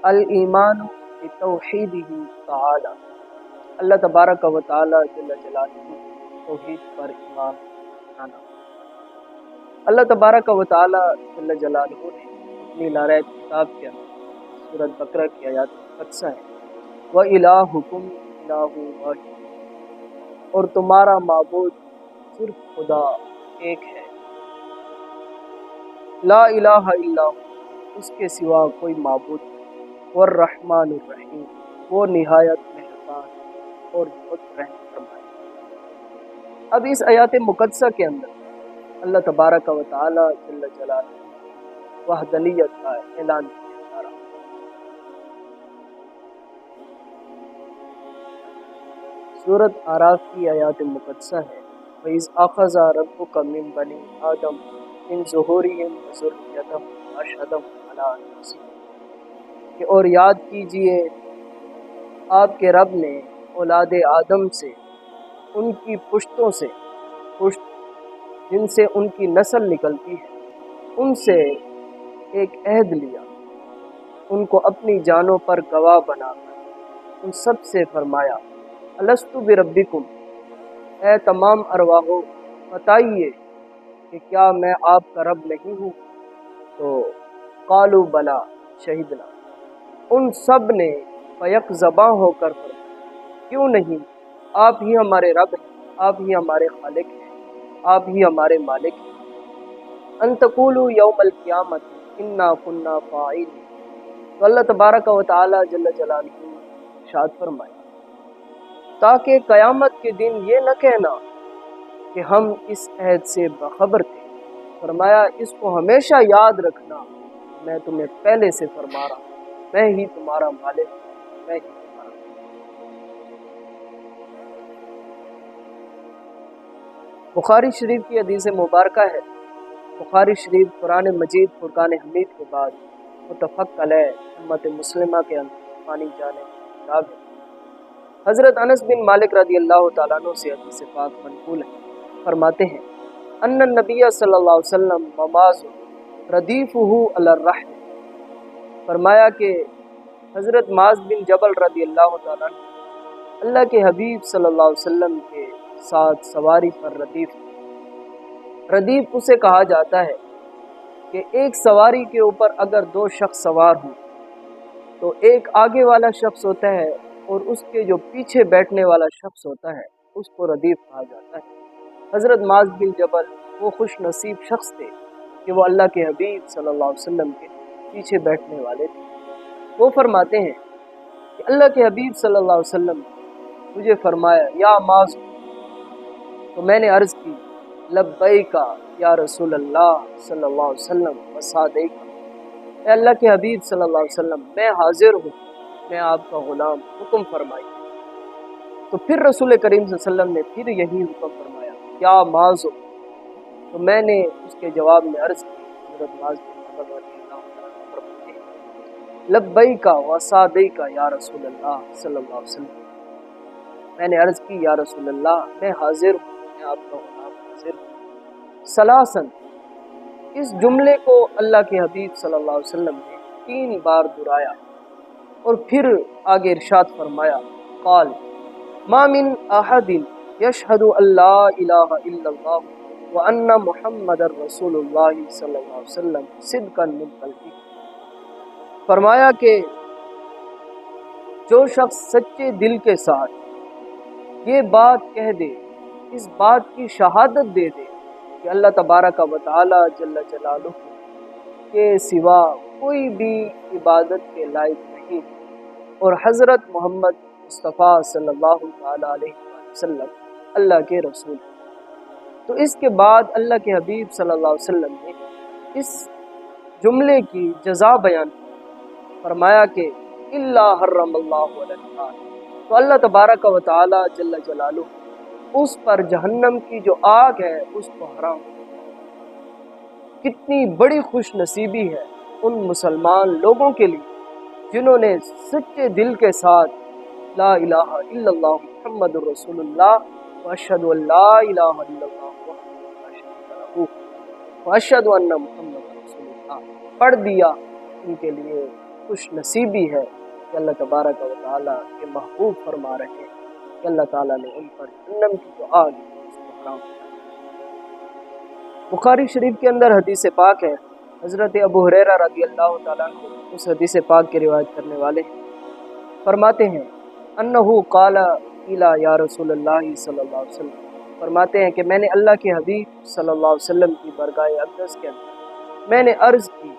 الایمان بتوحیدہ تعالی، اللہ تبارک و تعالی جل جلالہ توحید پر ایمان لانا۔ اللہ تبارک و تعالی جل جلالہ نے اپنی لاریب کتاب کے اندر سورۃ بقرہ کی آیات مقدسہ ہے وَإِلَٰهُكُمْ إِلَٰهٌ وَاحِدٌ، اور تمہارا معبود صرف خدا ایک ہے، لا الہ الا ہو، اس کے سوا کوئی معبود نہیں، والرحمن الرحیم، وہ نہایت مہربان اور بہت رحم فرمائے۔ اب اس آیات مقدسہ کے اندر اللہ تبارک و تعالی جل جلالہ وحدانیت کا اعلان کیا جا رہا ہے۔ سورۃ اعراف کی آیات مقدسہ ہے وَإِذْ أَخَذَ رَبُّكَ مِن بَنِي آدَمَ مِن ظُهُورِهِمْ ذُرِّيَّتَهُمْ وَأَشْهَدَهُمْ عَلَىٰ أَنفُسِهِمْ، کہ اور یاد کیجئے آپ کے رب نے اولاد آدم سے ان کی پشتوں سے، پشت جن سے ان کی نسل نکلتی ہے، ان سے ایک عہد لیا، ان کو اپنی جانوں پر گواہ بنا کر ان سب سے فرمایا الست بربکم، اے تمام ارواحوں بتائیے کہ کیا میں آپ کا رب نہیں ہوں؟ تو قالوا بلا شہدنا، ان سب نے بیک زباں ہو کر فرمایا کیوں نہیں، آپ ہی ہمارے رب ہیں، آپ ہی ہمارے خالق ہیں، آپ ہی ہمارے مالک ہیں۔ ان تقولوا یوم القیامت انا کنا فاعلین، تو اللہ تبارک و تعالی جل جلالہ ارشاد فرمایا تاکہ قیامت کے دن یہ نہ کہنا کہ ہم اس عہد سے باخبر تھے، فرمایا اس کو ہمیشہ یاد رکھنا، میں تمہیں پہلے سے فرما رہا ہوں، میں ہی تمہارا مالک ہوں، میں ہی تمہارا۔ بخاری شریف کی حدیث مبارکہ ہے، بخاری شریف قرآن مجید فرقان حمید کے بعد متفق علیہ امت مسلمہ کے اندر پانی جانے کی کتاب ہے۔ حضرت انس بن مالک رضی اللہ تعالیٰ عنہ سے حدیث پاک منقول ہے، فرماتے ہیں ان النبی صلی اللہ علیہ وسلم مماز ردیفہ علی الرحل، فرمایا کہ حضرت معاذ بن جبل رضی اللہ تعالیٰ عنہ اللہ کے حبیب صلی اللہ علیہ وسلم کے ساتھ سواری پر ردیف، ردیف اسے کہا جاتا ہے کہ ایک سواری کے اوپر اگر دو شخص سوار ہوں تو ایک آگے والا شخص ہوتا ہے اور اس کے جو پیچھے بیٹھنے والا شخص ہوتا ہے اس کو ردیف کہا جاتا ہے۔ حضرت معاذ بن جبل وہ خوش نصیب شخص تھے کہ وہ اللہ کے حبیب صلی اللہ علیہ وسلم کے پیچھے بیٹھنے والے تھے۔ وہ فرماتے ہیں کہ اللہ کے حبیب صلی اللہ علیہ وسلم نے مجھے فرمایا یا معاذ، تو میں نے عرض کی لبیک یا رسول اللہ صلی اللہ علیہ وسلم وصادیک، اے اللہ کے حبیب صلی اللہ علیہ وسلم میں حاضر ہوں، میں آپ کا غلام، حکم فرمائیے۔ تو پھر رسول کریم صلی اللہ علیہ وسلم نے پھر یہی حکم فرمایا یا معاذ، تو میں نے اس کے جواب میں عرض کی، حضرت معاذ بن جبل رضی اللہ عنہ فرماتے ہیں لبیک وصادیک یا رسول اللہ صلی اللہ علیہ وسلم، میں نے عرض کی یا رسول اللہ میں حاضر ہوں، میں آپ کا غلام حاضر ہوں۔ سلاسن، اس جملے کو اللہ کے حبیب صلی اللہ علیہ وسلم نے 3 بار دہرایا اور پھر آگے ارشاد فرمایا قال ما من احد یشہد ان لا الہ الا اللہ وان محمد رسول اللہ صلی اللہ علیہ وسلم صدقا من قلبہ، فرمایا کہ جو شخص سچے دل کے ساتھ یہ بات کہہ دے، اس بات کی شہادت دے دے کہ اللہ تبارک و تعالی جل جلالہ کے سوا کوئی بھی عبادت کے لائق نہیں اور حضرت محمد مصطفیٰ صلی اللہ علیہ وسلم اللہ کے رسول ہیں۔ تو اس کے بعد اللہ کے حبیب صلی اللہ علیہ وسلم نے اس جملے کی جزا بیان کی، فرمایا کہ الا حرم اللہ علی النار، تو اللہ تبارک و تعالی جل جلالہ اس پر جہنم کی جو آگ ہے اس کو حرام۔ کتنی بڑی خوش نصیبی ہے ان مسلمان لوگوں کے لیے جنہوں نے سچے دل کے ساتھ لا الہ الا اللہ محمد رسول اللہ واشہد ان لا الہ الا اللہ وحدہ لا شریک لہ واشہد ان محمد رسول اللہ پڑھ دیا، ان کے لیے خوش نصیبی ہے کہ اللہ تبارک و تعالیٰ کے محبوب فرما رہے ہیں کہ اللہ تعالیٰ نے ان پر جہنم کی جو آگ ہے اس کو حرام کیا۔ بخاری شریف کے اندر حدیث پاک ہے، حضرت ابو ہریرہ رضی اللہ تعالیٰ عنہ اس حدیث پاک کی روایت کرنے والے ہیں، فرماتے ہیں انہو قال قیلا یا رسول اللہ صلی اللہ علیہ وسلم، فرماتے ہیں کہ میں نے اللہ کے حبیب صلی اللہ علیہ وسلم کی برگاہ اقدس کے اندر میں نے عرض کی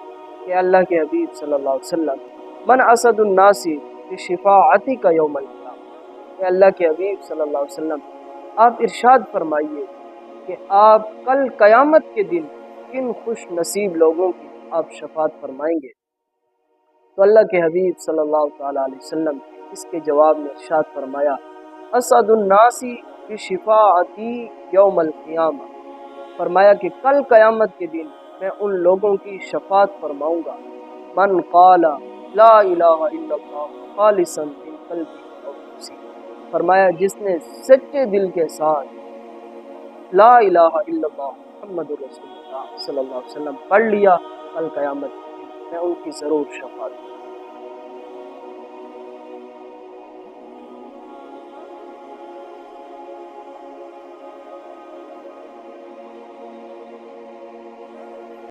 کہ اللہ کے حبیب صلی اللہ علیہ وسلم من اسد الناس بشفاعتک یوم القیامہ، کہ اللہ کے حبیب صلی اللہ علیہ وسلم آپ ارشاد فرمائیے کہ آپ کل قیامت کے دن کن خوش نصیب لوگوں کی آپ شفاعت فرمائیں گے؟ تو اللہ کے حبیب صلی اللہ تعالیٰ علیہ وسلم اس کے جواب میں ارشاد فرمایا اسعد الناس بشفاعتی یوم القیامہ، فرمایا کہ کل قیامت کے دن میں ان لوگوں کی شفاعت فرماؤں گا من قال لا الہ الا اللہ خالصا من قلبہ او نفسہ، فرمایا جس نے سچے دل کے ساتھ لا الہ الا اللہ محمد رسول اللہ صلی اللہ علیہ وسلم پڑھ لیا، کل قیامت کے دن میں ان کی ضرور شفاعت